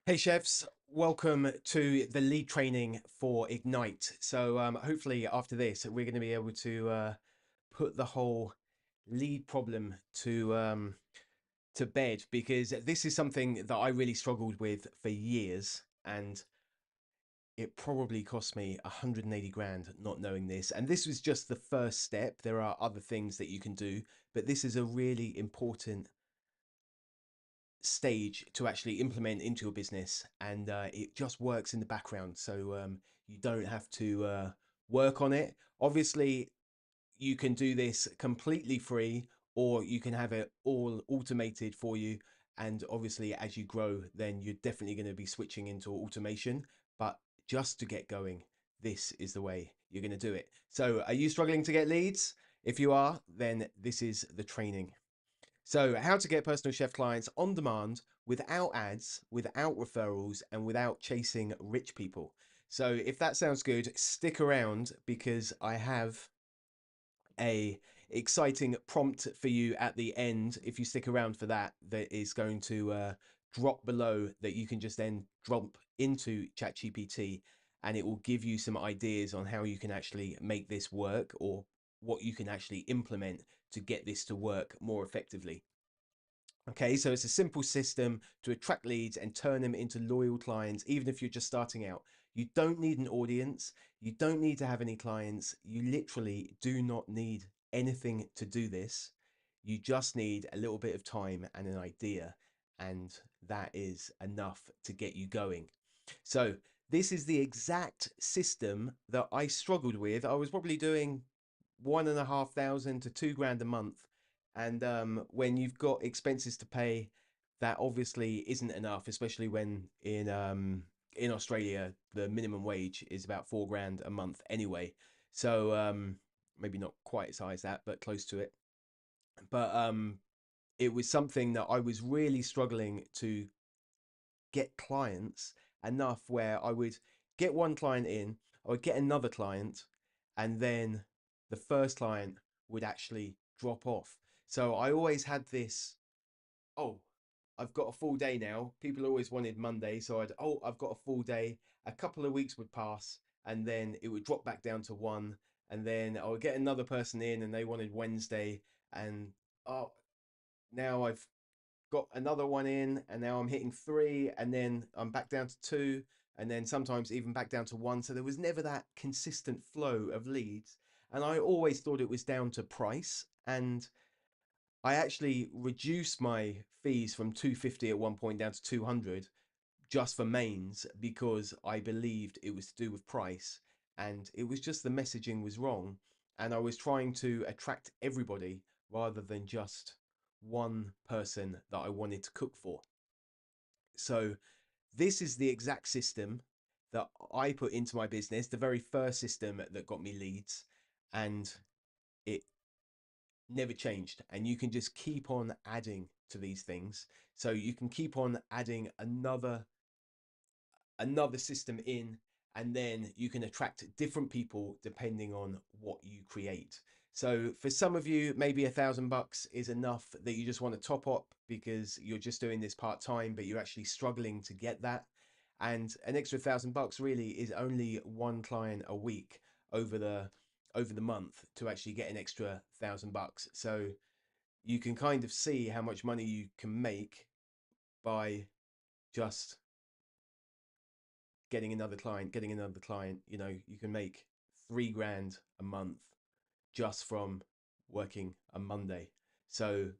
Hey chefs, welcome to the lead training for Ignite. So hopefully after this, we're going to be able to put the whole lead problem to bed, because this is something that I really struggled with for years, and it probably cost me 180 grand not knowing this. And this was just the first step. There are other things that you can do, but this is a really important stage to actually implement into your business, and it just works in the background, so you don't have to work on it. Obviously you can do this completely free, or you can have it all automated for you, and obviously as you grow then you're definitely going to be switching into automation. But just to get going, this is the way you're going to do it. So are you struggling to get leads? If you are, then this is the training. So, how to get personal chef clients on demand without ads, without referrals, and without chasing rich people. So, if that sounds good, stick around, because I have a exciting prompt for you at the end. If you stick around for that, that is going to drop below, that you can just then drop into ChatGPT, and it will give you some ideas on how you can actually make this work, or what you can actually implement to get this to work more effectively. Okay, so it's a simple system to attract leads and turn them into loyal clients, even if you're just starting out. You don't need an audience. You don't need to have any clients. You literally do not need anything to do this. You just need a little bit of time and an idea, and that is enough to get you going. So, this is the exact system that I struggled with. I was probably doing 1,500 to 2 grand a month, and when you've got expenses to pay, that obviously isn't enough, especially when in Australia the minimum wage is about 4 grand a month anyway. So maybe not quite as high as that, but close to it. But it was something that I was really struggling to get clients enough, where I would get one client in, I would get another client, and then the first client would actually drop off. So I always had this, oh, I've got a full day now. People always wanted Monday, so I've got a full day. A couple of weeks would pass, and then it would drop back down to one, and then I would get another person in, and they wanted Wednesday, and oh, now I've got another one in, and now I'm hitting three, and then I'm back down to two, and then sometimes even back down to one. So there was never that consistent flow of leads, and I always thought it was down to price. And I actually reduced my fees from 250 at one point down to 200 just for mains, because I believed it was to do with price, and it was just the messaging was wrong, and I was trying to attract everybody rather than just one person that I wanted to cook for. So this is the exact system that I put into my business, the very first system that got me leads, and it never changed. And you can just keep on adding to these things. So you can keep on adding another system in, and then you can attract different people depending on what you create. So for some of you, maybe $1,000 is enough, that you just want to top up because you're just doing this part time, but you're actually struggling to get that. And an extra $1,000 really is only one client a week over the month to actually get an extra $1,000. So you can kind of see how much money you can make by just getting another client. You know, you can make 3 grand a month just from working a Monday. So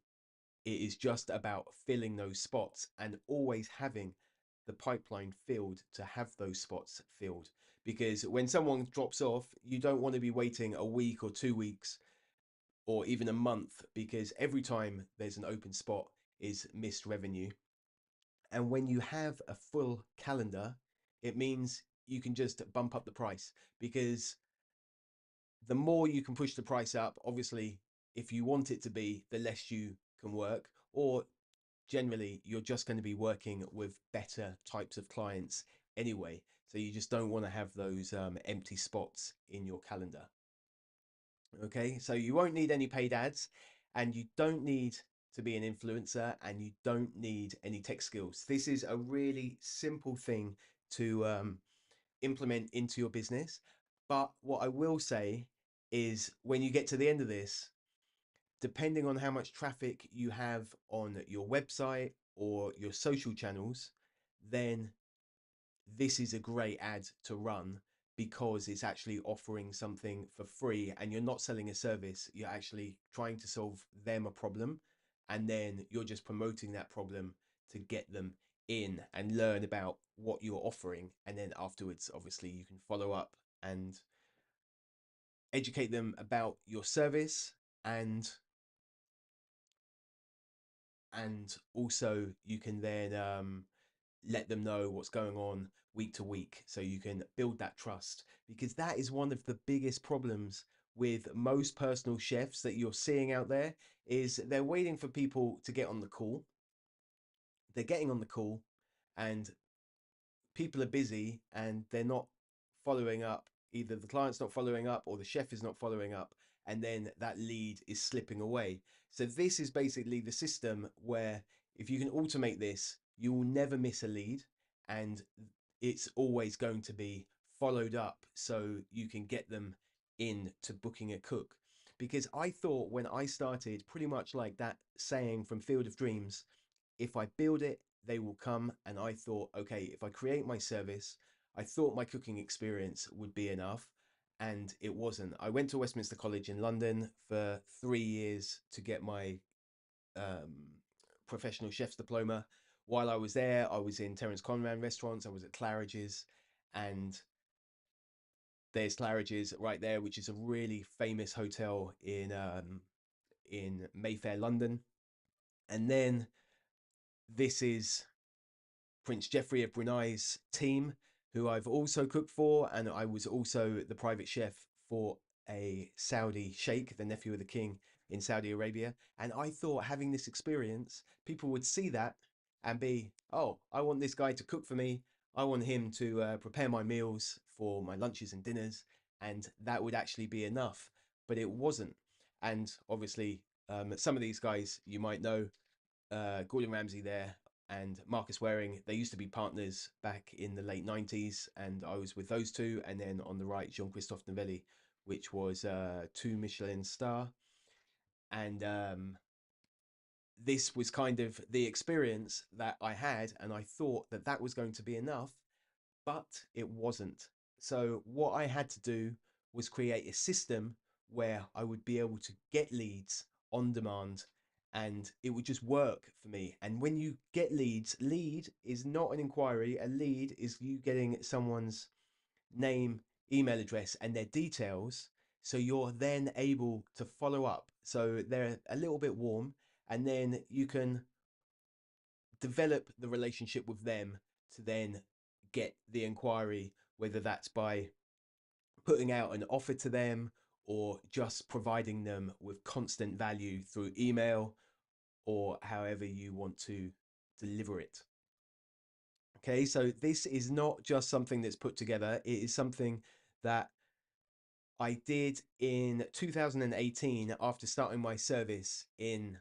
it is just about filling those spots, and always having the pipeline filled to have those spots filled. Because when someone drops off, you don't want to be waiting a week or 2 weeks or even a month, because every time there's an open spot is missed revenue. And when you have a full calendar, it means you can just bump up the price, because the more you can push the price up, obviously, if you want it to be, the less you can work, or generally, you're just going to be working with better types of clients anyway. So you just don't want to have those empty spots in your calendar. Okay, so you won't need any paid ads, and you don't need to be an influencer, and you don't need any tech skills. This is a really simple thing to implement into your business. But what I will say is, when you get to the end of this, depending on how much traffic you have on your website or your social channels, then this is a great ad to run, because it's actually offering something for free and you're not selling a service. You're actually trying to solve them a problem, and then you're just promoting that problem to get them in and learn about what you're offering. And then afterwards, obviously, you can follow up and educate them about your service, and also you can then let them know what's going on week to week, so you can build that trust. Because that is one of the biggest problems with most personal chefs that you're seeing out there, is they're waiting for people to get on the call. They're getting on the call, and people are busy and they're not following up. Either the client's not following up or the chef is not following up, and then that lead is slipping away. So this is basically the system where, if you can automate this, you will never miss a lead, and it's always going to be followed up, so you can get them in to booking a cook. Because I thought, when I started, pretty much like that saying from Field of Dreams, if I build it, they will come. And I thought, okay, if I create my service, I thought my cooking experience would be enough. And it wasn't. I went to Westminster College in London for 3 years to get my professional chef's diploma. While I was there, I was in Terence Conran restaurants. I was at Claridge's, and there's Claridge's right there, which is a really famous hotel in Mayfair, London. And then this is Prince Geoffrey of Brunei's team, who I've also cooked for, and I was also the private chef for a Saudi sheikh, the nephew of the king in Saudi Arabia. And I thought, having this experience, people would see that and be, oh, I want this guy to cook for me. I want him to prepare my meals for my lunches and dinners, and that would actually be enough. But it wasn't. And obviously, some of these guys you might know, Gordon Ramsay there and Marcus Waring, they used to be partners back in the late 90s, and I was with those two. And then on the right, Jean-Christophe Novelli, which was 2 Michelin star. And this was kind of the experience that I had, and I thought that that was going to be enough, but it wasn't. So what I had to do was create a system where I would be able to get leads on demand, and it would just work for me. And when you get leads, lead is not an inquiry. A lead is you getting someone's name, email address, and their details. So you're then able to follow up. So they're a little bit warm, and then you can develop the relationship with them to then get the inquiry, whether that's by putting out an offer to them or just providing them with constant value through email, or however you want to deliver it. Okay, so this is not just something that's put together, it is something that I did in 2018 after starting my service in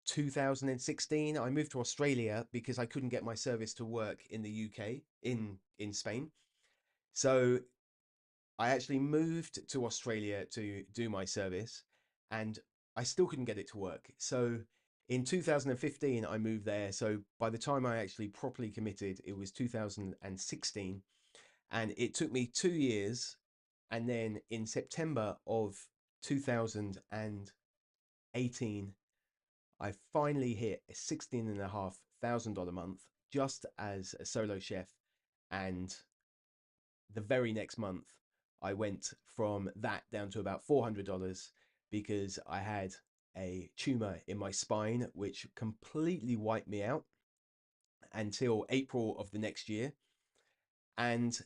2016. I moved to Australia because I couldn't get my service to work in the UK, in Spain. So I actually moved to Australia to do my service, and I still couldn't get it to work. So in 2015, I moved there. So by the time I actually properly committed, it was 2016. And it took me 2 years. And then in September of 2018, I finally hit a $16,500 month just as a solo chef. And the very next month, I went from that down to about $400, because I had a tumor in my spine, which completely wiped me out until April of the next year. And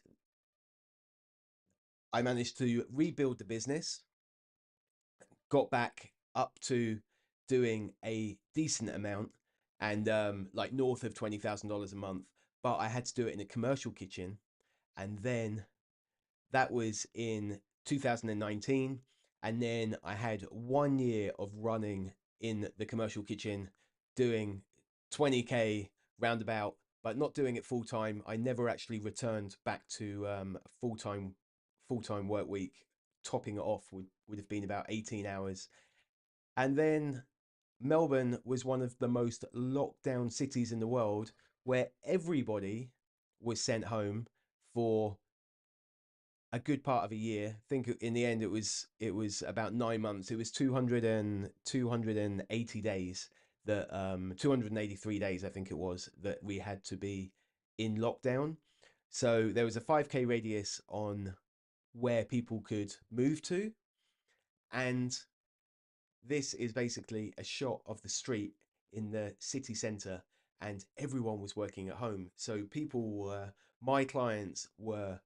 I managed to rebuild the business, got back up to doing a decent amount, and like north of $20,000 a month. But I had to do it in a commercial kitchen. And then that was in 2019. And then I had 1 year of running in the commercial kitchen doing 20k roundabout, but not doing it full time. I never actually returned back to full time work week. Topping it off would have been about 18 hours. And then Melbourne was one of the most locked down cities in the world, where everybody was sent home for a good part of a year. I think in the end it was about 9 months. It was 280 days that 283 days I think it was that we had to be in lockdown. So there was a 5k radius on where people could move to, and this is basically a shot of the street in the city centre, and everyone was working at home. So people were, my clients were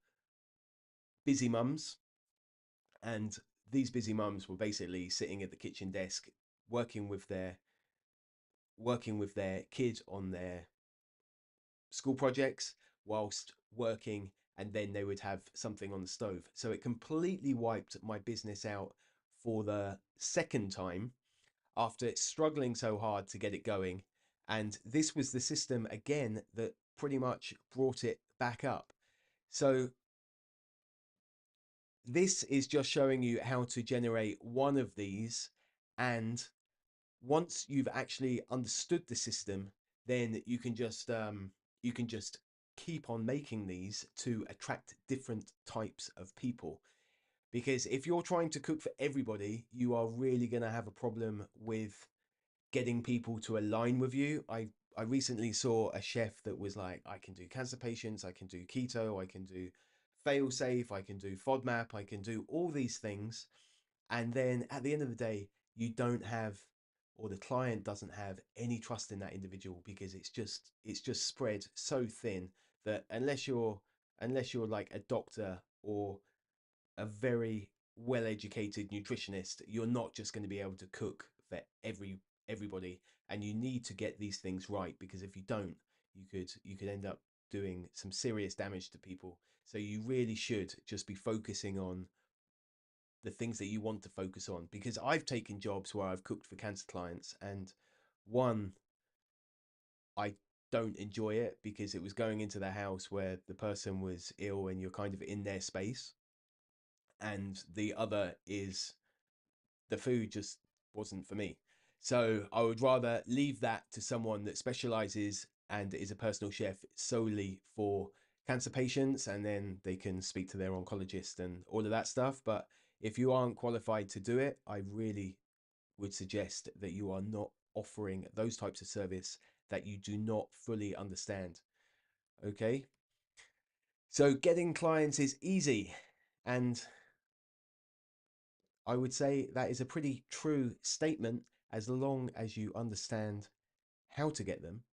busy mums, and these busy mums were basically sitting at the kitchen desk working with their kids on their school projects whilst working, and then they would have something on the stove. So it completely wiped my business out for the second time after struggling so hard to get it going. And this was the system again that pretty much brought it back up. So this is just showing you how to generate one of these. And once you've actually understood the system, then you can just keep on making these to attract different types of people. Because if you're trying to cook for everybody, you are really going to have a problem with getting people to align with you. I recently saw a chef that was like, I can do cancer patients, I can do keto, I can do fail safe, I can do FODMAP, I can do all these things. And then at the end of the day, you don't have, or the client doesn't have any trust in that individual, because it's just spread so thin that unless you're like a doctor or a very well-educated nutritionist, you're not just going to be able to cook for everybody. And you need to get these things right, because if you don't, you could end up doing some serious damage to people. So you really should just be focusing on the things that you want to focus on. Because I've taken jobs where I've cooked for cancer clients, and one, I don't enjoy it because it was going into the house where the person was ill and you're kind of in their space. And the other is the food just wasn't for me. So I would rather leave that to someone that specializes and is a personal chef solely for cancer patients, and then they can speak to their oncologist and all of that stuff. But if you aren't qualified to do it, I really would suggest that you are not offering those types of service that you do not fully understand. Okay. So getting clients is easy, and I would say that is a pretty true statement, as long as you understand how to get them.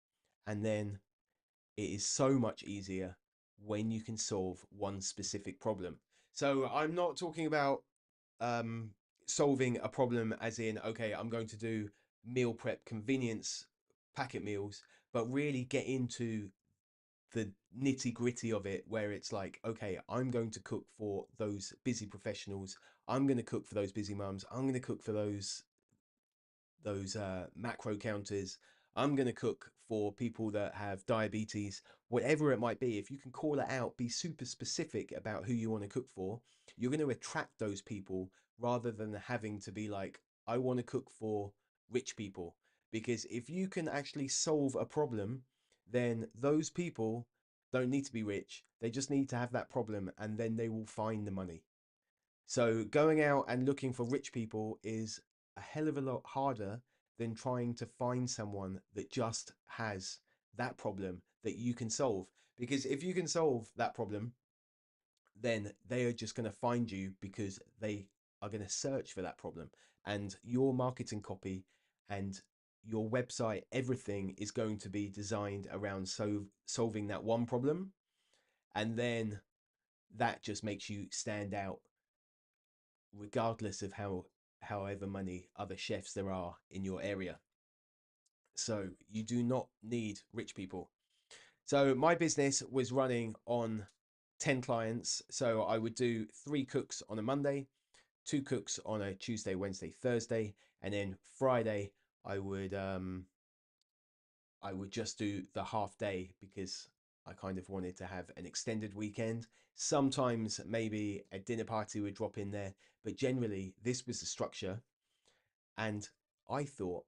And then it is so much easier when you can solve one specific problem. So I'm not talking about um, solving a problem as in, okay, I'm going to do meal prep convenience packet meals, but really get into the nitty gritty of it, where it's like, okay, I'm going to cook for those busy professionals. I'm going to cook for those busy mums. I'm going to cook for those macro counters. I'm going to cook for people that have diabetes, whatever it might be. If you can call it out, be super specific about who you want to cook for, you're going to attract those people, rather than having to be like, I want to cook for rich people. Because if you can actually solve a problem, then those people don't need to be rich. They just need to have that problem, and then they will find the money. So going out and looking for rich people is a hell of a lot harder than trying to find someone that just has that problem that you can solve. Because if you can solve that problem, then they are just going to find you, because they are going to search for that problem. And your marketing copy and your website, everything is going to be designed around solving that one problem. And then that just makes you stand out, regardless of however many other chefs there are in your area. So you do not need rich people. So my business was running on 10 clients. So I would do 3 cooks on a Monday, 2 cooks on a Tuesday, Wednesday, Thursday, and then Friday I would I would just do the half day because I kind of wanted to have an extended weekend. Sometimes maybe a dinner party would drop in there, but generally this was the structure. And I thought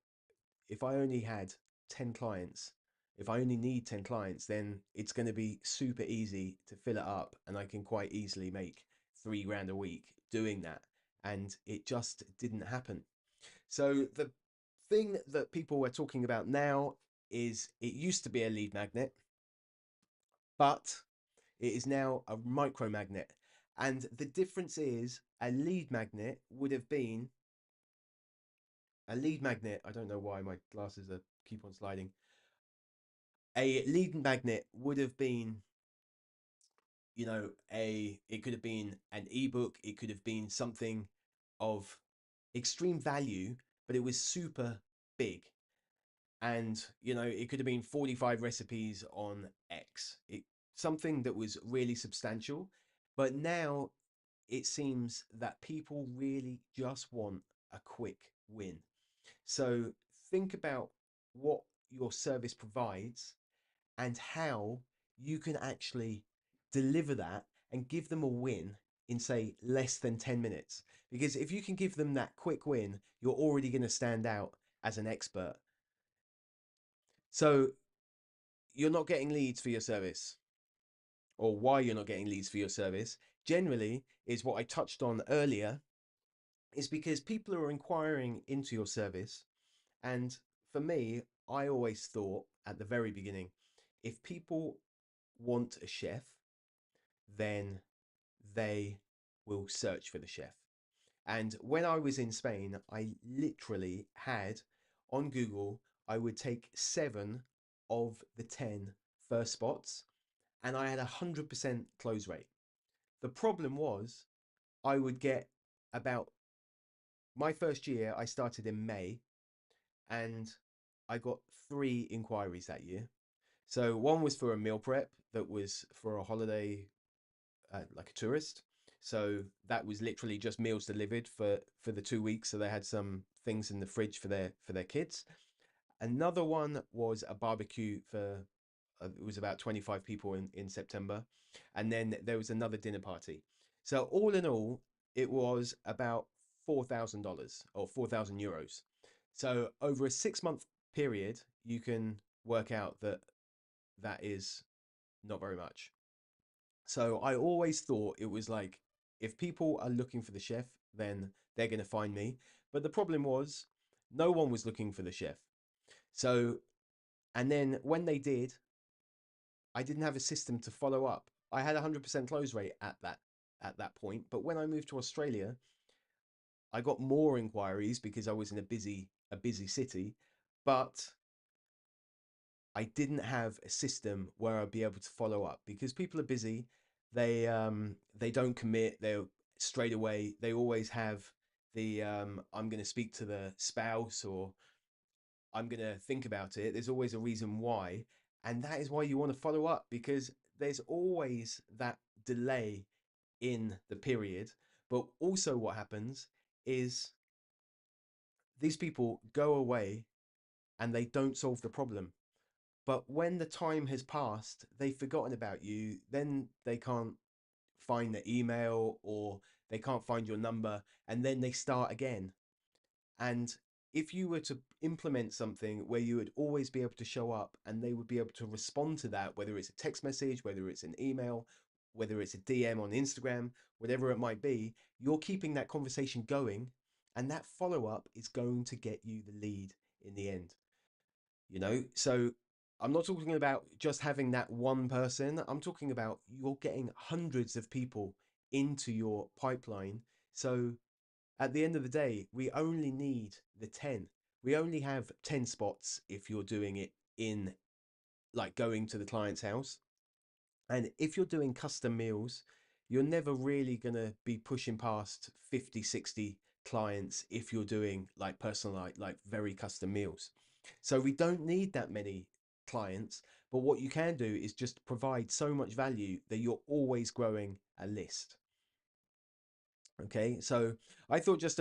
if I only had 10 clients, if I only need 10 clients, then it's going to be super easy to fill it up and I can quite easily make 3 grand a week doing that. And it just didn't happen. So the thing that people were talking about now is it used to be a lead magnet, but it is now a micro magnet. And the difference is a lead magnet would have been a lead magnet. I don't know why my glasses are keep on sliding. A lead magnet would have been, it could have been an ebook, it could have been something of extreme value, but it was super big. And it could have been 45 recipes on X, something that was really substantial. But now it seems that people really just want a quick win. So think about what your service provides and how you can actually deliver that and give them a win in, say, less than 10 minutes. Because if you can give them that quick win, you're already going to stand out as an expert. So you're not getting leads for your service, or why you're not getting leads for your service generally is what I touched on earlier, is because people are inquiring into your service. And for me, I always thought at the very beginning, if people want a chef, then they will search for the chef. And when I was in Spain, I literally had on Google, I would take 7 of the 10 first spots and I had 100% close rate. The problem was I would get about my first year, I started in May and I got 3 inquiries that year. So one was for a meal prep that was for a holiday, like a tourist. So that was literally just meals delivered for the 2 weeks. So they had some things in the fridge for their kids. Another one was a barbecue for it was about 25 people in September. And then there was another dinner party. So all in all, it was about $4,000 or €4,000. So over a 6 month period, you can work out that that is not very much. So I always thought it was like, if people are looking for the chef, then they're going to find me. But the problem was, no one was looking for the chef. So, and then when they did, I didn't have a system to follow up. I had 100% close rate at that point, but when I moved to Australia, I got more inquiries because I was in a busy city, but I didn't have a system where I'd be able to follow up because people are busy. They don't commit. They're straight away. They always have the I'm going to speak to the spouse, or I'm going to think about it. There's always a reason why. And that is why you want to follow up, because there's always that delay in the period. But also, what happens is these people go away and they don't solve the problem. But when the time has passed, they've forgotten about you. Then they can't find the email, or they can't find your number. And then they start again. And if you were to implement something where you would always be able to show up and they would be able to respond to that, whether it's a text message, whether it's an email, whether it's a DM on Instagram, whatever it might be, you're keeping that conversation going. And that follow up is going to get you the lead in the end. So I'm not talking about just having that one person. I'm talking about you're getting hundreds of people into your pipeline. So at the end of the day, we only need the 10. We only have 10 spots if you're doing it in, like, going to the client's house. And if you're doing custom meals, you're never really going to be pushing past 50, 60 clients if you're doing like personalized, like very custom meals. So we don't need that many clients, but what you can do is just provide so much value that you're always growing a list. Okay, so I thought just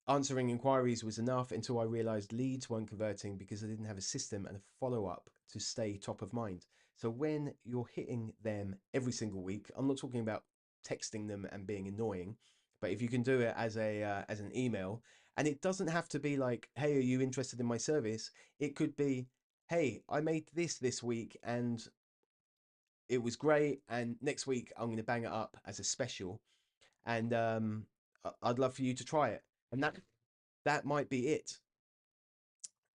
Answering inquiries was enough until I realized leads weren't converting because I didn't have a system and a follow up to stay top of mind. So when you're hitting them every single week, I'm not talking about texting them and being annoying, but if you can do it as an email, and it doesn't have to be like, "Hey, are you interested in my service?" It could be, "Hey, I made this week and it was great, and next week I'm going to bang it up as a special, and I'd love for you to try it." And that might be it.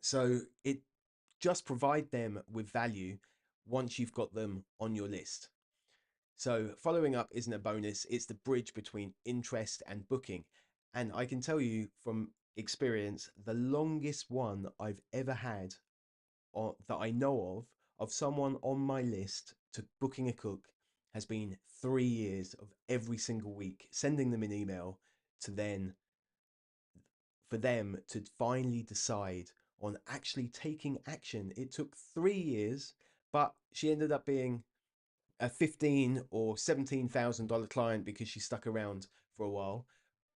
So it just provide them with value once you've got them on your list. So following up isn't a bonus, it's the bridge between interest and booking. And I can tell you from experience, the longest one I've ever had, or that I know of someone on my list to booking a cook has been 3 years of every single week sending them an email to then for them to finally decide on actually taking action. It took 3 years, but she ended up being a $15,000 or $17,000 client because she stuck around for a while.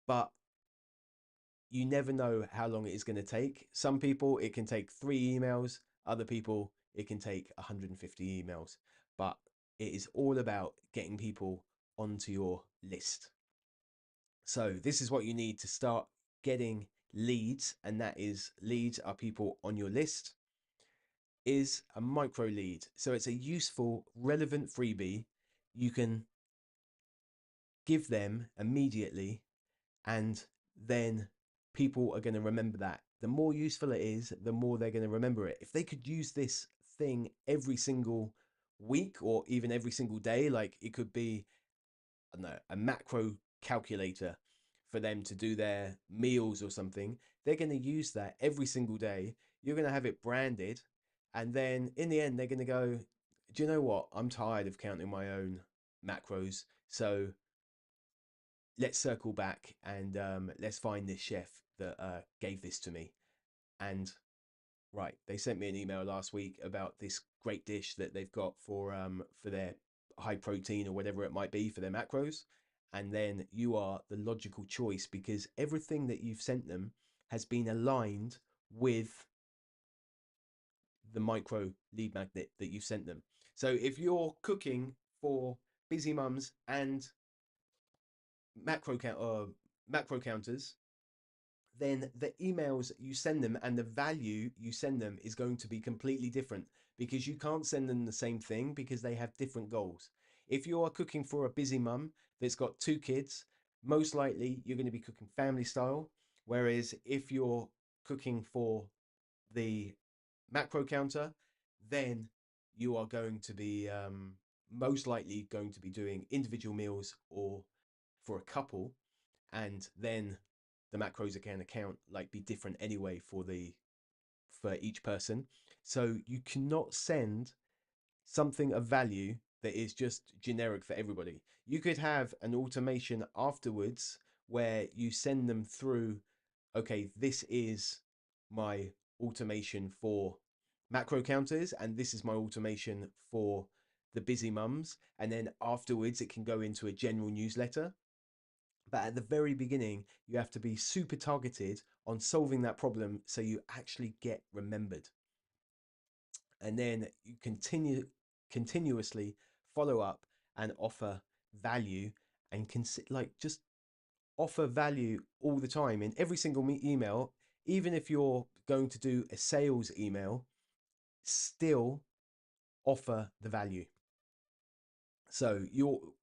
But you never know how long it is going to take. Some people it can take 3 emails, other people it can take 150 emails. But it is all about getting people onto your list. So this is what you need to start getting leads, and that is leads are people on your list, is a micro lead. So it's a useful, relevant freebie you can give them immediately, and then people are going to remember that. The more useful it is, the more they're going to remember it. If they could use this thing every single week or even every single day, like it could be, I don't know, a macro calculator for them to do their meals or something, they're going to use that every single day. You're going to have it branded. And then in the end, they're going to go, "Do you know what? I'm tired of counting my own macros. So let's circle back and let's find this chef that gave this to me." And right, they sent me an email last week about this great dish that they've got for their high protein or whatever it might be for their macros. And then you are the logical choice because everything that you've sent them has been aligned with the micro lead magnet that you've sent them. So if you're cooking for busy mums and macro counters, then the emails you send them and the value you send them is going to be completely different because you can't send them the same thing because they have different goals. If you are cooking for a busy mum that's got 2 kids, most likely you're going to be cooking family style. Whereas if you're cooking for the macro counter, then you are going to be most likely going to be doing individual meals or for a couple, and then the macros can account like be different anyway for each person. So you cannot send something of value that is just generic for everybody. You could have an automation afterwards where you send them through, okay, this is my automation for macro counters, and this is my automation for the busy mums. And then afterwards, it can go into a general newsletter. But at the very beginning, you have to be super targeted on solving that problem so you actually get remembered. And then you continuously follow up and offer value and like just offer value all the time in every single email. Even if you're going to do a sales email, still offer the value. So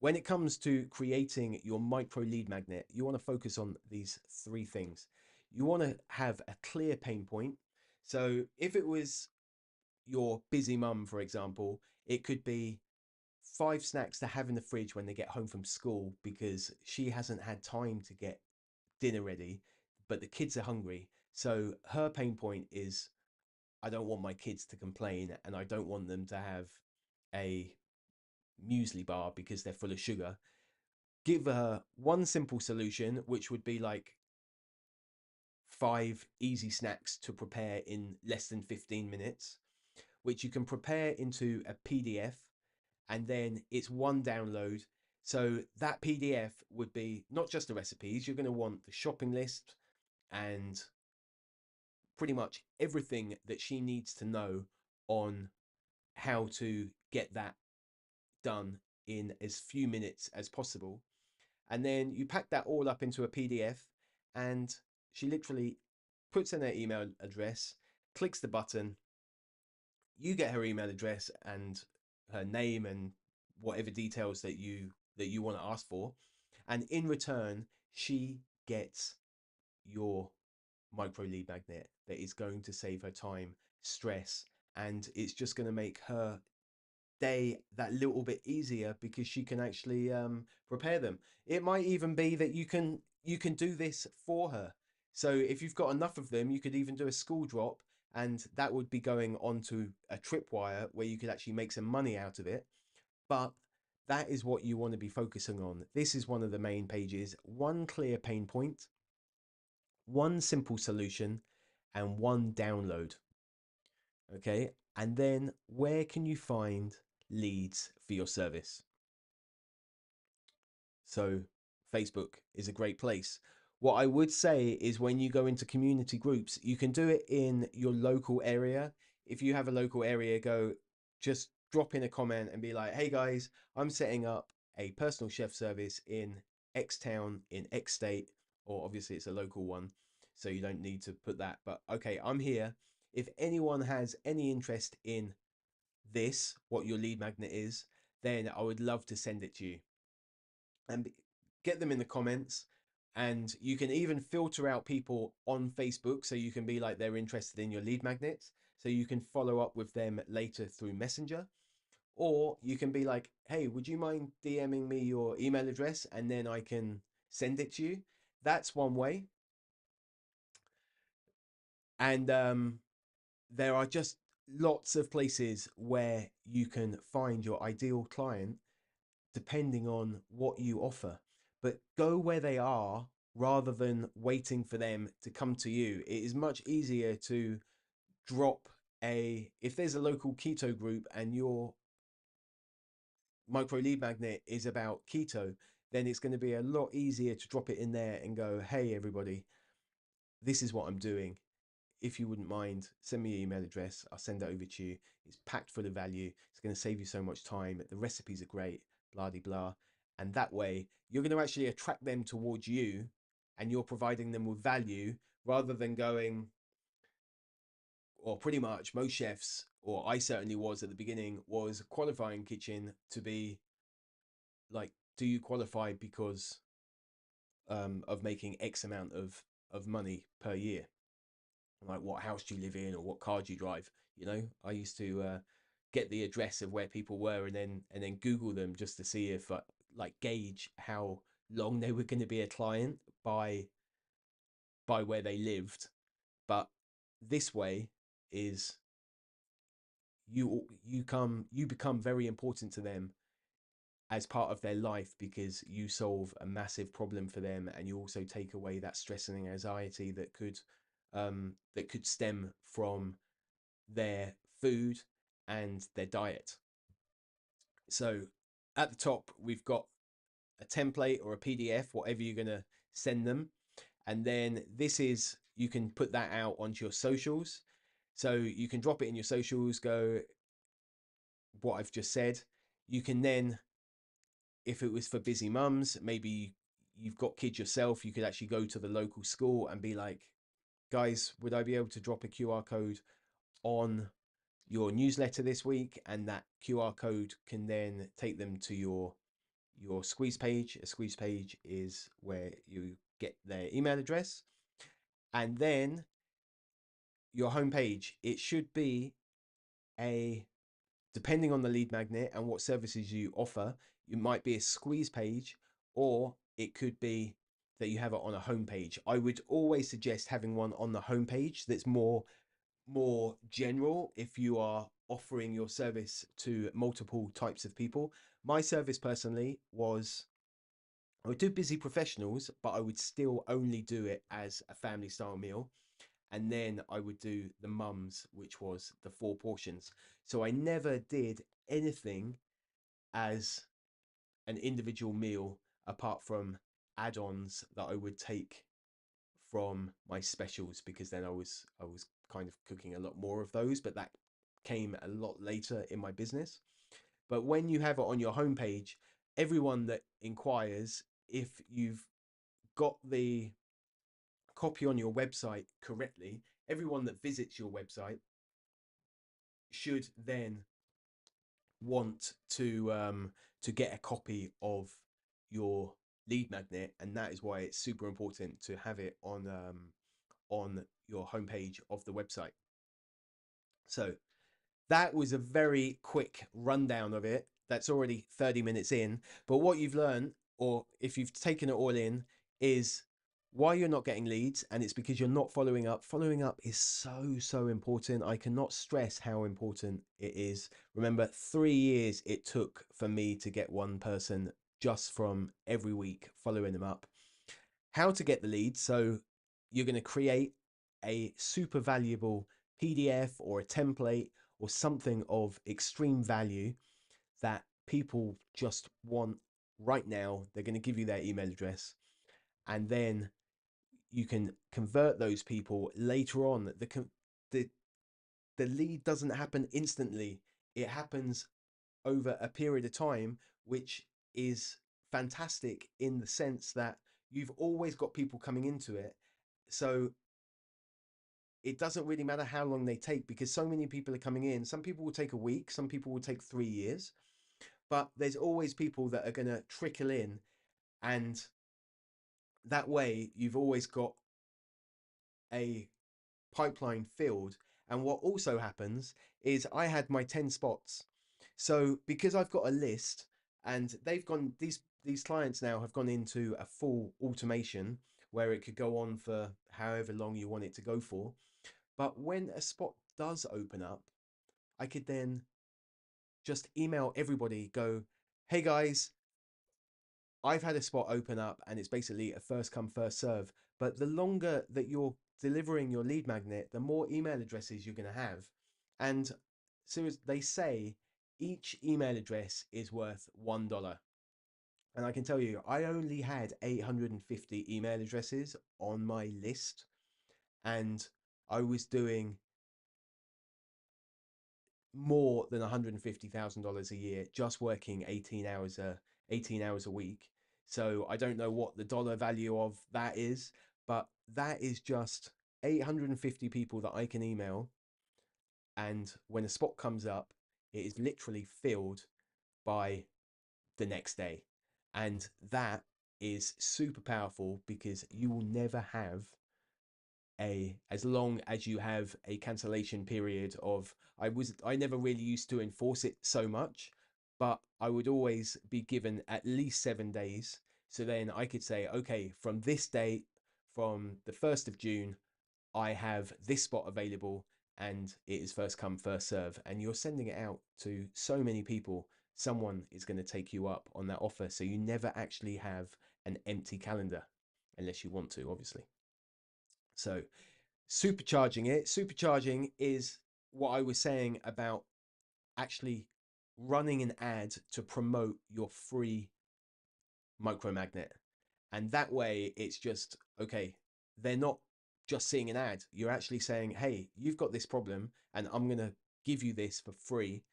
when it comes to creating your micro lead magnet, you want to focus on these 3 things. You want to have a clear pain point. So if it was your busy mum, for example, it could be 5 snacks to have in the fridge when they get home from school because she hasn't had time to get dinner ready, but the kids are hungry. So her pain point is, I don't want my kids to complain and I don't want them to have a muesli bar because they're full of sugar. Give her one simple solution, which would be like 5 easy snacks to prepare in less than 15 minutes, which you can prepare into a PDF, and then it's one download. So that PDF would be not just the recipes, you're going to want the shopping list, and pretty much everything that she needs to know on how to get that done in as few minutes as possible. And then you pack that all up into a PDF, and she literally puts in her email address, clicks the button, you get her email address and her name and whatever details that you want to ask for, and in return she gets your micro lead magnet that is going to save her time, stress, and it's just going to make her day that little bit easier because she can actually prepare them. It might even be that you can do this for her. So if you've got enough of them, you could even do a school drop, and that would be going onto a tripwire where you could actually make some money out of it. But that is what you want to be focusing on. This is one of the main pages. One clear pain point, one simple solution, and one download. Okay. And then where can you find leads for your service? So Facebook is a great place. What I would say is when you go into community groups, you can do it in your local area. If you have a local area, go just drop in a comment and be like, hey guys, I'm setting up a personal chef service in X town, in X state, or obviously it's a local one. So you don't need to put that. But okay, I'm here. If anyone has any interest in this, what your lead magnet is, then I would love to send it to you and get them in the comments. And you can even filter out people on Facebook, so you can be like they're interested in your lead magnets, so you can follow up with them later through Messenger. Or you can be like, hey, would you mind DMing me your email address and then I can send it to you? That's one way. And there are just lots of places where you can find your ideal client depending on what you offer. But go where they are rather than waiting for them to come to you. It is much easier to drop if there's a local keto group and your micro lead magnet is about keto, then it's going to be a lot easier to drop it in there and go, hey, everybody, this is what I'm doing. If you wouldn't mind, send me your email address. I'll send it over to you. It's packed full of value. It's going to save you so much time. The recipes are great, blah, de, blah. And that way, you're going to actually attract them towards you and you're providing them with value rather than going, or pretty much most chefs, or I certainly was at the beginning, was qualifying kitchen to be like, do you qualify because of making X amount of money per year? Like, what house do you live in or what car do you drive? You know, I used to get the address of where people were and then Google them just to see if like gauge how long they were going to be a client by where they lived. But this way is you become very important to them as part of their life because you solve a massive problem for them, and you also take away that stress and anxiety that could stem from their food and their diet. So at the top, we've got a template or a PDF, whatever you're going to send them. And then you can put that out onto your socials. So you can drop it in your socials, go what I've just said. You can then, if it was for busy mums, maybe you've got kids yourself, you could actually go to the local school and be like, guys, would I be able to drop a QR code on your newsletter this week? And that QR code can then take them to your squeeze page. A squeeze page is where you get their email address, and then your homepage. It should be a depending on the lead magnet and what services you offer, it might be a squeeze page, or it could be that you have it on a homepage. I would always suggest having one on the homepage that's more general if you are offering your service to multiple types of people. My service personally was I would do busy professionals, but I would still only do it as a family style meal. And then I would do the mums, which was the 4 portions. So I never did anything as an individual meal apart from add ons that I would take from my specials, because then I was kind of cooking a lot more of those, but that came a lot later in my business. But when you have it on your homepage, everyone that inquires, if you've got the copy on your website correctly, everyone that visits your website should then want to get a copy of your lead magnet, and that is why it's super important to have it on your homepage of the website. So that was a very quick rundown of it. That's already 30 minutes in. But what you've learned, or if you've taken it all in, is why you're not getting leads. And it's because you're not following up. Following up is so, so important. I cannot stress how important it is. Remember, 3 years it took for me to get one person just from every week following them up. How to get the leads. So you're going to create a super valuable PDF or a template or something of extreme value that people just want right now. They're going to give you their email address, and then you can convert those people later on. The the lead doesn't happen instantly. It happens over a period of time, which is fantastic in the sense that you've always got people coming into it. So it doesn't really matter how long they take, because so many people are coming in. Some people will take a week, some people will take 3 years, but there's always people that are going to trickle in. And that way you've always got a pipeline filled. And what also happens is I had my 10 spots. So because I've got a list, and they've gone, these clients now have gone into a full automation where it could go on for however long you want it to go for. But when a spot does open up, I could then just email everybody, go, hey guys, I've had a spot open up, and it's basically a first come, first serve. But the longer that you're delivering your lead magnet, the more email addresses you're going to have. And so as they say, each email address is worth $1. And I can tell you, I only had 850 email addresses on my list, and I was doing more than $150,000 a year just working 18 hours a week. So I don't know what the dollar value of that is, but that is just 850 people that I can email, and when a spot comes up, it is literally filled by the next day. And that is super powerful, because you will never have as long as you have a cancellation period of, I never really used to enforce it so much, but I would always be given at least 7 days. So then I could say, okay, from this date, from the 1st of June, I have this spot available, and it is first come, first serve. And you're sending it out to so many people, someone is going to take you up on that offer. So you never actually have an empty calendar, unless you want to, obviously. So supercharging it. Supercharging is what I was saying about actually running an ad to promote your free micromagnet. And that way it's just, okay, they're not just seeing an ad. You're actually saying, hey, you've got this problem, and I'm going to give you this for free.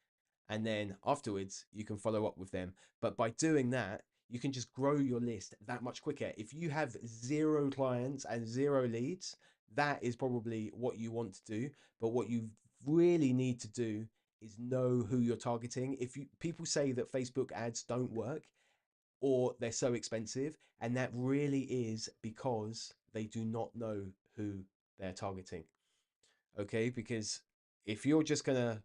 And then afterwards you can follow up with them. But by doing that, you can just grow your list that much quicker. If you have 0 clients and 0 leads, that is probably what you want to do. But what you really need to do is know who you're targeting. If people say that Facebook ads don't work, or they're so expensive, and that really is because they do not know who they're targeting. Okay, because if you're just gonna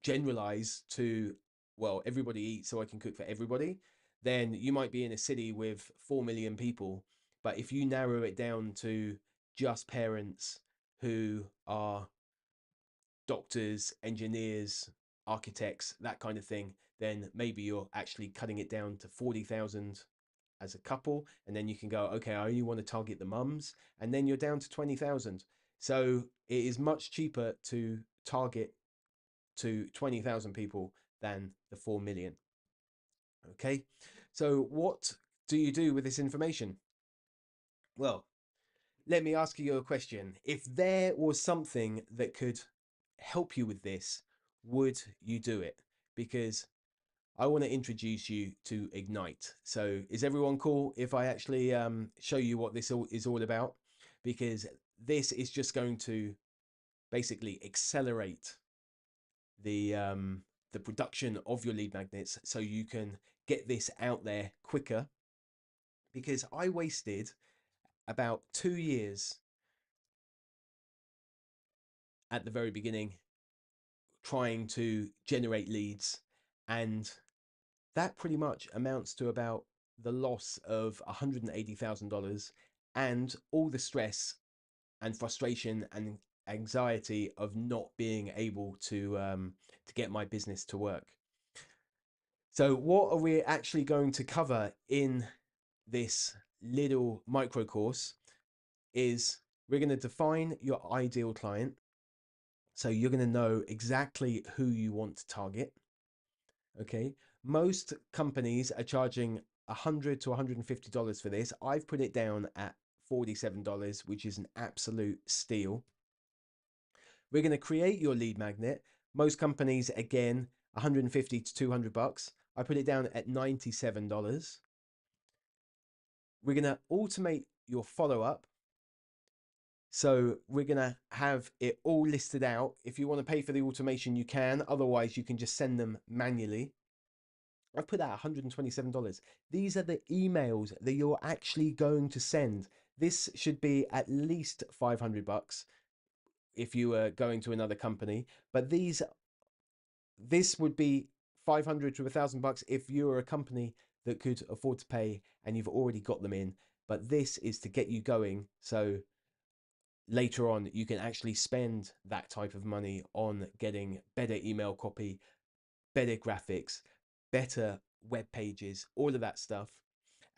generalize to, well, everybody eats so I can cook for everybody, then you might be in a city with 4 million people. But if you narrow it down to just parents who are doctors, engineers, architects, that kind of thing, then maybe you're actually cutting it down to 40,000 as a couple. And then you can go, okay, I only want to target the mums. And then you're down to 20,000. So it is much cheaper to target to 20,000 people than the 4 million. Okay. So what do you do with this information? Well, let me ask you a question. If there was something that could help you with this, would you do it? Because I want to introduce you to Ignite. So, is everyone cool if I actually show you what this is all about? Because this is just going to basically accelerate the production of your lead magnets, so you can get this out there quicker. Because I wasted about 2 years at the very beginning trying to generate leads, and that pretty much amounts to about the loss of $180,000 and all the stress and frustration and anxiety of not being able to get my business to work. So, what are we actually going to cover in this little micro course is we're going to define your ideal client. So, you're going to know exactly who you want to target. Okay. Most companies are charging $100 to $150 for this. I've put it down at $47, which is an absolute steal. We're going to create your lead magnet. Most companies, again, 150 to 200 bucks. I put it down at $97. We're going to automate your follow up. So we're going to have it all listed out. If you want to pay for the automation, you can. Otherwise, you can just send them manually. I've put that $127. These are the emails that you're actually going to send. This should be at least 500 bucks if you were going to another company, but this would be 500 to 1,000 bucks if you were a company that could afford to pay and you've already got them in. But this is to get you going, so later on you can actually spend that type of money on getting better email copy, better graphics, better web pages, all of that stuff.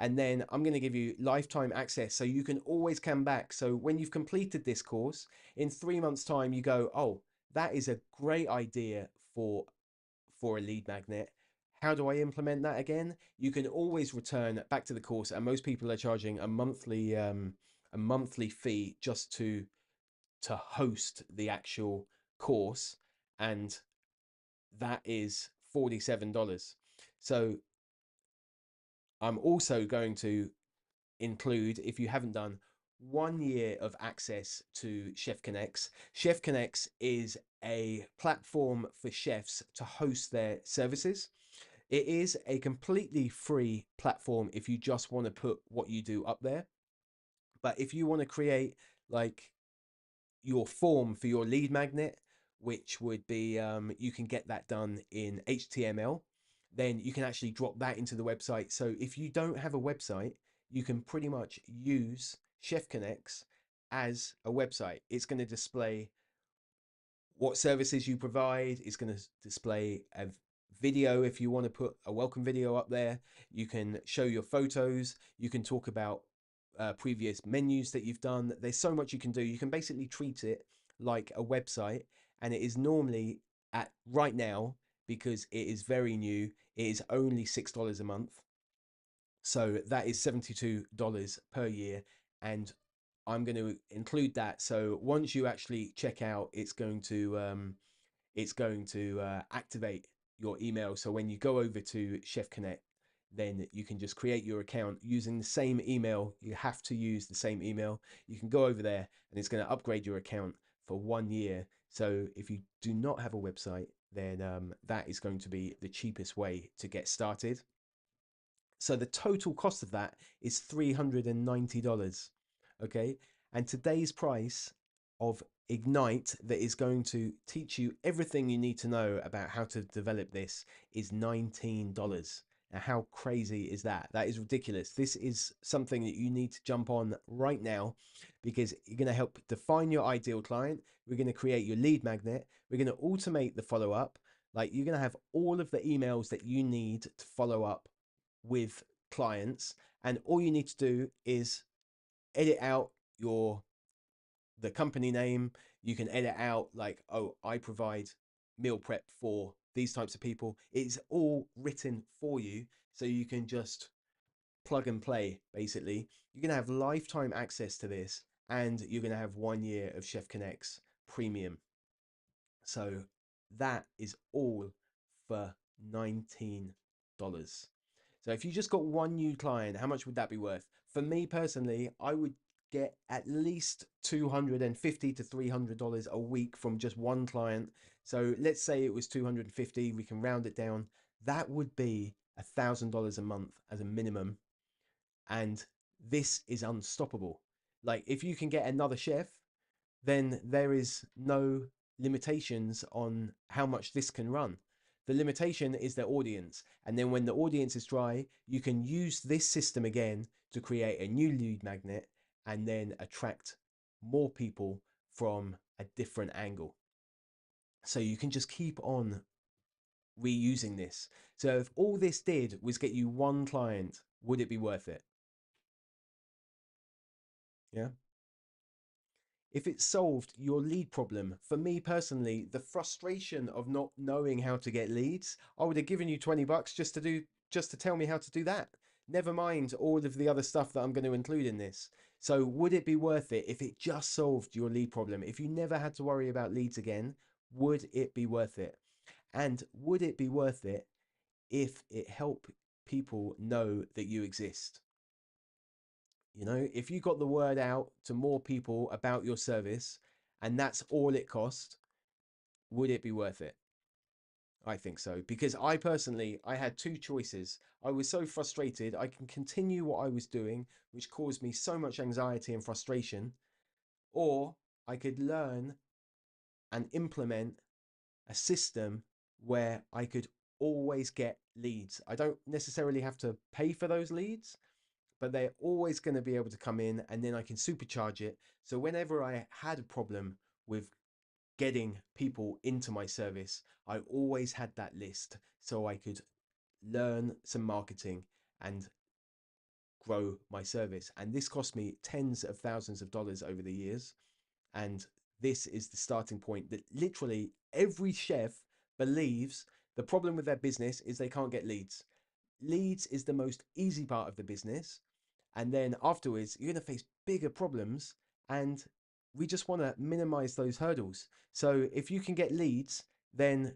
And then I'm going to give you lifetime access, so you can always come back. So when you've completed this course, in 3 months' time, you go, oh, that is a great idea for a lead magnet. How do I implement that again? You can always return back to the course, and most people are charging a monthly fee just to host the actual course, and that is $47. So I'm also going to include, if you haven't done, 1 year of access to Chef Connects. Chef Connects is a platform for chefs to host their services. It is a completely free platform if you just want to put what you do up there. But if you want to create like your form for your lead magnet, which would be you can get that done in HTML, then you can actually drop that into the website. So if you don't have a website, you can pretty much use Chef Connects as a website. It's going to display what services you provide. It's going to display a video if you want to put a welcome video up there. You can show your photos. You can talk about previous menus that you've done. There's so much you can do. You can basically treat it like a website, and it is normally at right now, because it is very new, it is only $6 a month. So that is $72 per year, and I'm going to include that. So once you actually check out, it's going to activate your email. So when you go over to Chef Connect, then you can just create your account using the same email. You have to use the same email. You can go over there and it's going to upgrade your account for 1 year. So if you do not have a website, then that is going to be the cheapest way to get started. So the total cost of that is $390. Okay. And today's price of Ignite, that is going to teach you everything you need to know about how to develop this, is $19. Now, how crazy is that? That is ridiculous. This is something that you need to jump on right now, because you're going to help define your ideal client. We're going to create your lead magnet. We're going to automate the follow up. Like, you're going to have all of the emails that you need to follow up with clients, and all you need to do is edit out the company name. You can edit out like, oh, I provide meal prep for these types of people. It's all written for you, so you can just plug and play, basically. You're going to have lifetime access to this, and you're going to have 1 year of Chef Connect's premium. So that is all for $19. So if you just got one new client, how much would that be worth? For me personally, I would get at least $250 to $300 a week from just one client. So let's say it was 250, we can round it down. That would be $1,000 a month as a minimum. And this is unstoppable. Like if you can get another chef, then there is no limitations on how much this can run. The limitation is the audience. And then when the audience is dry, you can use this system again to create a new lead magnet and then attract more people from a different angle. So you can just keep on reusing this. So if all this did was get you one client, would it be worth it? Yeah. If it solved your lead problem, for me personally, the frustration of not knowing how to get leads, I would have given you $20 just to tell me how to do that. Never mind all of the other stuff that I'm going to include in this. So would it be worth it if it just solved your lead problem? If you never had to worry about leads again, would it be worth it? And would it be worth it if it helped people know that you exist? You know, if you got the word out to more people about your service and that's all it cost, would it be worth it? I think so, because I personally, I had two choices. I was so frustrated. I can continue what I was doing, which caused me so much anxiety and frustration, or I could learn and implement a system where I could always get leads. I don't necessarily have to pay for those leads, but they're always going to be able to come in, and then I can supercharge it. So whenever I had a problem with getting people into my service, I always had that list so I could learn some marketing and grow my service. And this cost me tens of thousands of dollars over the years. And this is the starting point that literally every chef believes the problem with their business is they can't get leads. Leads is the most easy part of the business. And then afterwards, you're going to face bigger problems. And we just want to minimize those hurdles. So if you can get leads, then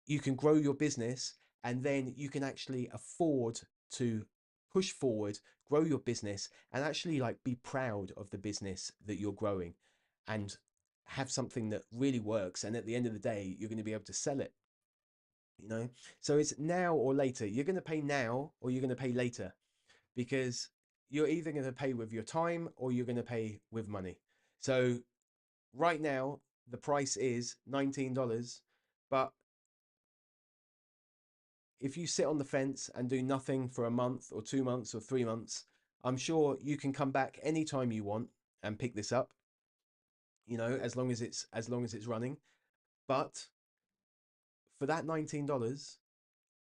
you can grow your business, and then you can actually afford to push forward, grow your business, and actually like be proud of the business that you're growing and have something that really works. And at the end of the day, you're going to be able to sell it, you know? So it's now or later. You're going to pay now or you're going to pay later, because you're either going to pay with your time or you're going to pay with money. So right now, the price is $19, but if you sit on the fence and do nothing for a month or 2 months or 3 months, I'm sure you can come back anytime you want and pick this up, you know, as long as it's running. But for that $19,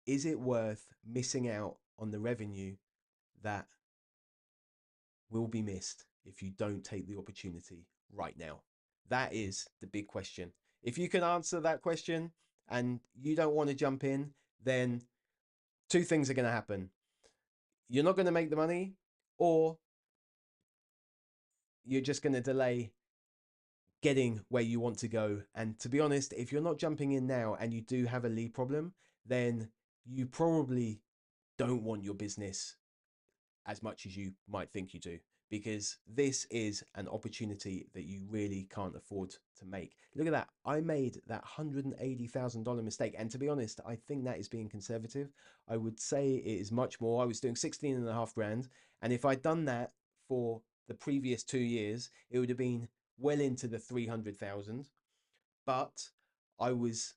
is it worth missing out on the revenue that will be missed if you don't take the opportunity right now? That is the big question. If you can answer that question and you don't want to jump in, then two things are going to happen. You're not going to make the money, or you're just going to delay getting where you want to go. And to be honest, if you're not jumping in now and you do have a lead problem, then you probably don't want your business as much as you might think you do, because this is an opportunity that you really can't afford to make. Look at that. I made that $180,000 mistake. And to be honest, I think that is being conservative. I would say it is much more. I was doing 16 and a half grand. And if I'd done that for the previous 2 years, it would have been well into the 300,000. But I was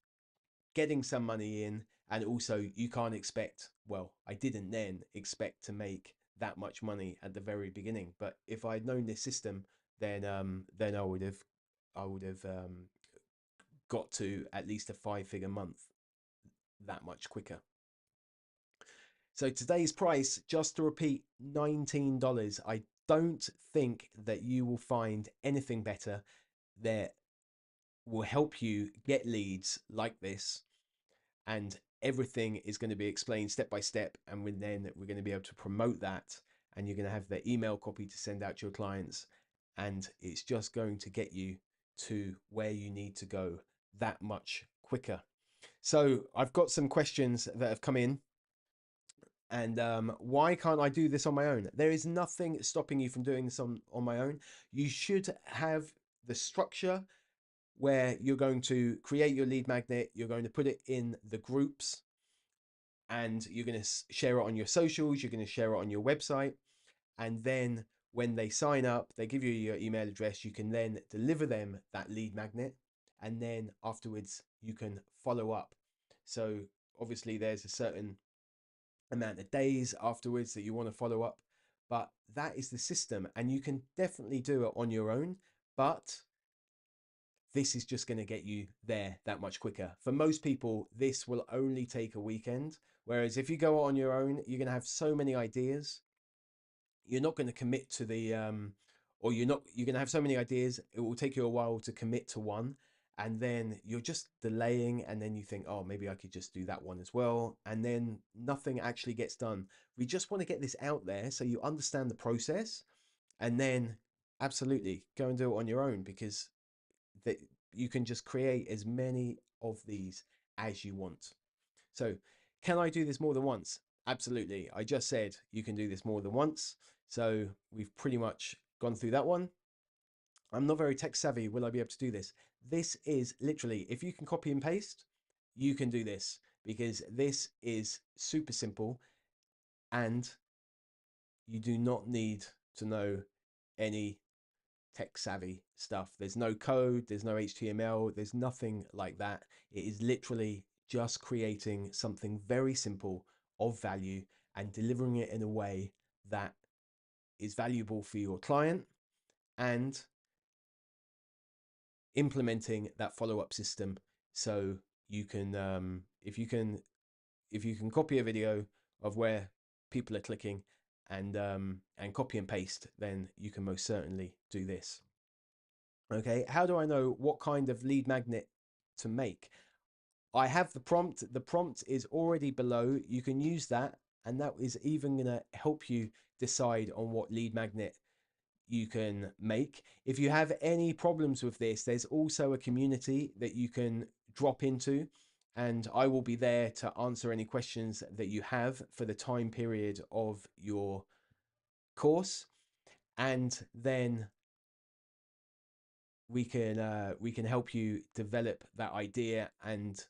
getting some money in, and also you can't expect, well, I didn't then expect to make that much money at the very beginning. But if I'd known this system, then I would have got to at least a 5-figure month that much quicker. So today's price, just to repeat, $19. I don't think that you will find anything better that will help you get leads like this and everything is going to be explained step by step, and then we're going to be able to promote that, and you're going to have the email copy to send out to your clients, and it's just going to get you to where you need to go that much quicker. So I've got some questions that have come in, and why can't I do this on my own? There is nothing stopping you from doing this on my own. You should have the structure where you're going to create your lead magnet, you're going to put it in the groups, and you're going to share it on your socials, you're going to share it on your website, and then when they sign up, they give you your email address, you can then deliver them that lead magnet, and then afterwards you can follow up. So obviously there's a certain amount of days afterwards that you want to follow up, but that is the system, and you can definitely do it on your own, but this is just going to get you there that much quicker. For most people, this will only take a weekend. Whereas if you go on your own, you're going to have so many ideas. You're not going to commit to the, or you're going to have so many ideas. It will take you a while to commit to one. And then you're just delaying. And then you think, oh, maybe I could just do that one as well. And then nothing actually gets done. We just want to get this out there so you understand the process. And then absolutely go and do it on your own, because that you can just create as many of these as you want. So, can I do this more than once? Absolutely. I just said you can do this more than once. So, we've pretty much gone through that one. I'm not very tech savvy. Will I be able to do this? This is literally, if you can copy and paste, you can do this, because this is super simple, and you do not need to know any tech savvy stuff. There's no code, there's no HTML, there's nothing like that. It is literally just creating something very simple of value and delivering it in a way that is valuable for your client, and implementing that follow-up system. So you can if you can copy a video of where people are clicking, and copy and paste, then you can most certainly do this. Okay, how do I know what kind of lead magnet to make? I have the prompt. The prompt is already below. You can use that, and that is even going to help you decide on what lead magnet you can make. If you have any problems with this, there's also a community that you can drop into, and I will be there to answer any questions that you have for the time period of your course. And then we can help you develop that idea, and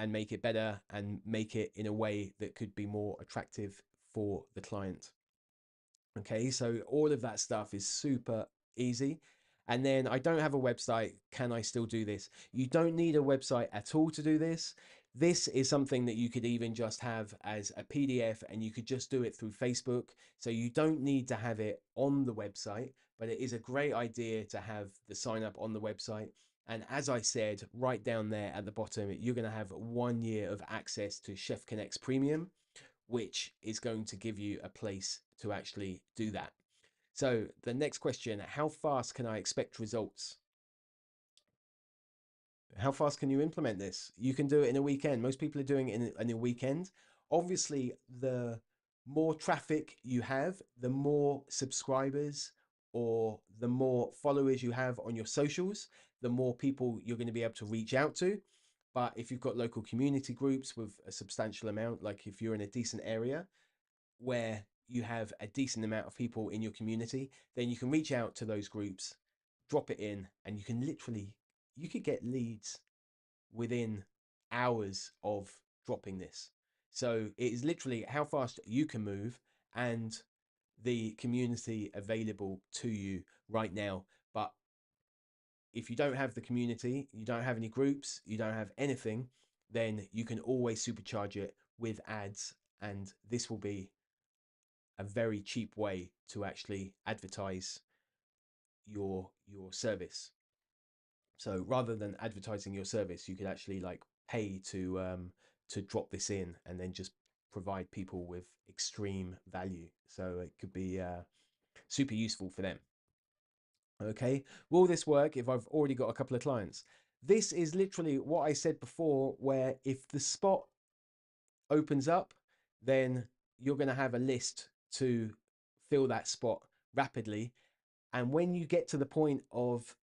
make it better, and make it in a way that could be more attractive for the client. Okay, so all of that stuff is super easy. And then, I don't have a website. Can I still do this? You don't need a website at all to do this. This is something that you could even just have as a PDF, and you could just do it through Facebook. So you don't need to have it on the website, but it is a great idea to have the sign up on the website. And as I said, right down there at the bottom, you're going to have 1 year of access to Chef Connect's Premium, which is going to give you a place to actually do that. So the next question, how fast can I expect results? How fast can you implement this? You can do it in a weekend. Most people are doing it in a weekend. Obviously, the more traffic you have, the more subscribers or the more followers you have on your socials, the more people you're going to be able to reach out to. But if you've got local community groups with a substantial amount, like if you're in a decent area where you have a decent amount of people in your community, then you can reach out to those groups, drop it in, and you can literally, you could get leads within hours of dropping this. So it is literally how fast you can move, and the community available to you right now. But if you don't have the community, you don't have any groups, you don't have anything, then you can always supercharge it with ads, and this will be a very cheap way to actually advertise your service. So rather than advertising your service, you could actually like pay to drop this in, and then just provide people with extreme value. So it could be super useful for them. Okay, will this work if I've already got a couple of clients? This is literally what I said before, where if the spot opens up, then you're going to have a list to fill that spot rapidly. And when you get to the point of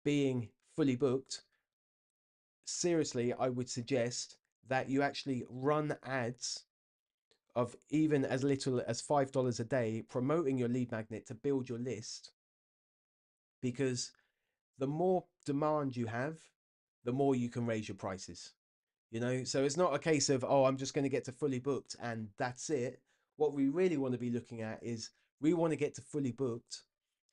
being fully booked, seriously, I would suggest that you actually run ads of even as little as $5 a day, promoting your lead magnet to build your list. Because the more demand you have, the more you can raise your prices. So it's not a case of, oh, I'm just going to get to fully booked and that's it. What we really want to be looking at is we want to get to fully booked.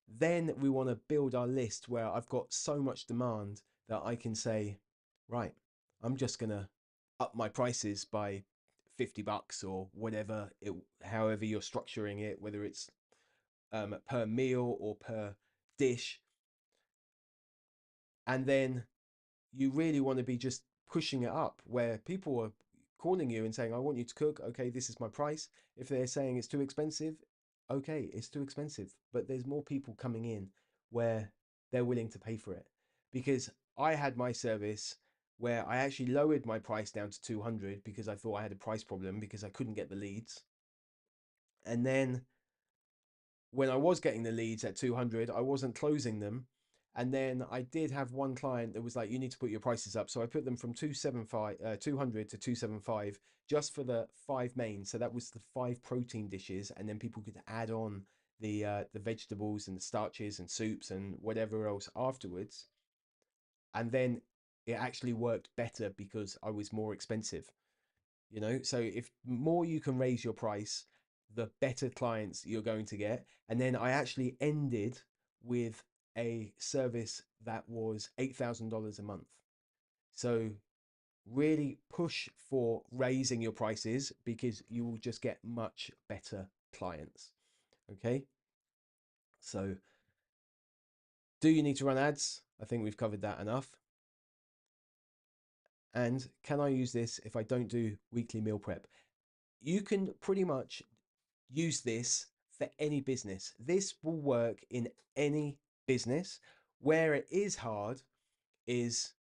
Then we want to build our list where I've got so much demand that I can say, right, I'm just going to up my prices by $50 or whatever however you're structuring it, whether it's per meal or per dish. And then you really want to be just pushing it up where people are calling you and saying, I want you to cook. Okay, this is my price. If they're saying it's too expensive, okay, it's too expensive. But there's more people coming in where they're willing to pay for it. Because I had my service where I actually lowered my price down to 200 because I thought I had a price problem because I couldn't get the leads. And then when I was getting the leads at 200, I wasn't closing them. And then I did have one client that was like, you need to put your prices up. So I put them from 200 to 275 just for the 5 mains. So that was the 5 protein dishes. And then people could add on the vegetables and the starches and soups and whatever else afterwards. And then it actually worked better because I was more expensive. So if more you can raise your price, the better clients you're going to get. And then I actually ended with a service that was $8,000 a month. So really push for raising your prices because you will just get much better clients. Okay, so do you need to run ads? I think we've covered that enough. And can I use this if I don't do weekly meal prep? You can pretty much use this for any business. This will work in any business. Where it is hard is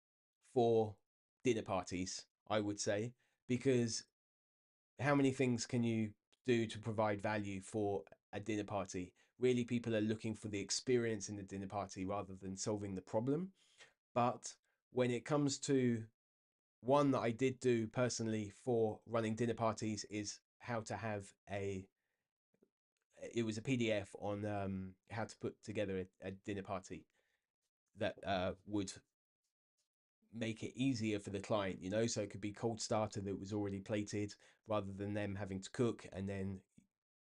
for dinner parties, I would say, because how many things can you do to provide value for a dinner party? Really, people are looking for the experience in the dinner party rather than solving the problem. But when it comes to one that I did do personally for running dinner parties is how to have it was a PDF on how to put together a dinner party that would make it easier for the client, so it could be cold starter that was already plated rather than them having to cook, and then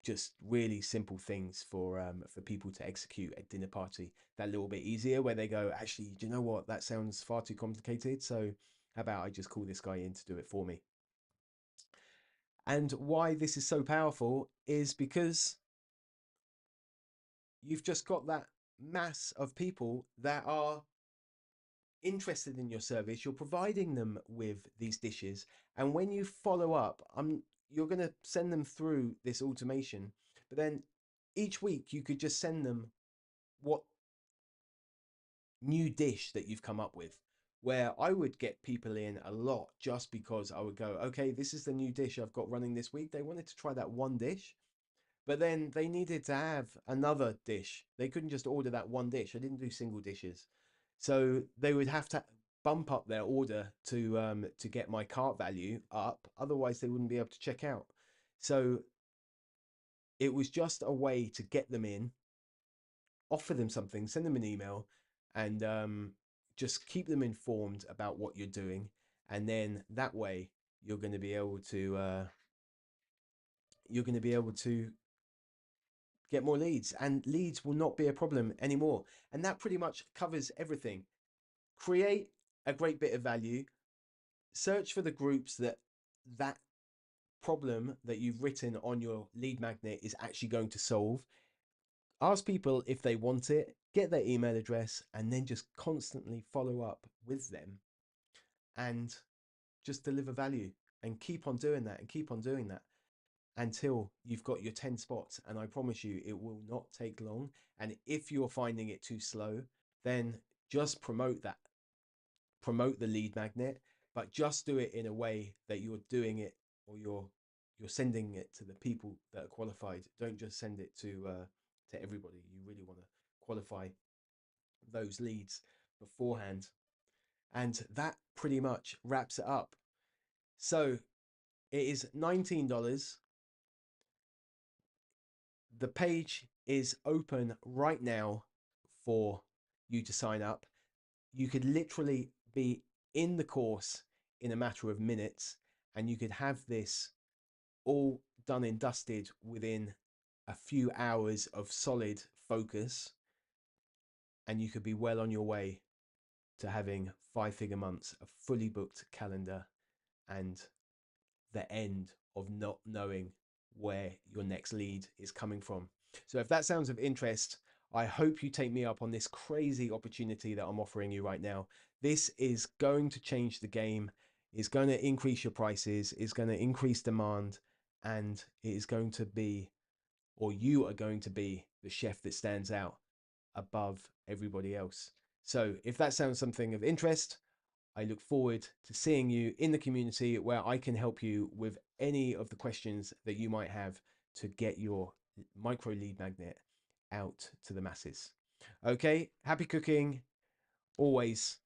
just really simple things for people to execute at dinner party that little bit easier, where they go, actually, do you know what, that sounds far too complicated, so how about I just call this guy in to do it for me. And why this is so powerful is because you've just got that mass of people that are interested in your service. You're providing them with these dishes, and when you follow up, you're going to send them through this automation, but then each week you could just send them what new dish that you've come up with, where I would get people in a lot just because I would go, okay, this is the new dish I've got running this week. They wanted to try that one dish, but then they needed to have another dish. They couldn't just order that one dish. I didn't do single dishes. So they would have to bump up their order to get my cart value up. Otherwise, they wouldn't be able to check out. So it was just a way to get them in, offer them something, send them an email, and just keep them informed about what you're doing. And then that way, you're going to be able to get more leads, and leads will not be a problem anymore. And that pretty much covers everything. Create a great bit of value, search for the groups that problem that you've written on your lead magnet is actually going to solve. Ask people if they want it, get their email address, and then just constantly follow up with them and just deliver value, and keep on doing that and keep on doing that until you've got your 10 spots. And I promise you, it will not take long. And if you're finding it too slow, then just promote that promote the lead magnet, but just do it in a way that you're doing it, or you're sending it to the people that are qualified. Don't just send it to everybody. You really want to qualify those leads beforehand. And that pretty much wraps it up. So it is $19. The page is open right now for you to sign up. You could literally be in the course in a matter of minutes, and you could have this all done and dusted within a few hours of solid focus, and you could be well on your way to having 5-figure months, a fully booked calendar, and the end of not knowing where your next lead is coming from. So if that sounds of interest, I hope you take me up on this crazy opportunity that I'm offering you right now. This is going to change the game, is going to increase your prices, is going to increase demand, and it is going to be, or you are going to be, the chef that stands out above everybody else. So if that sounds something of interest, I look forward to seeing you in the community, where I can help you with any of the questions that you might have to get your micro lead magnet out to the masses. Okay, happy cooking always.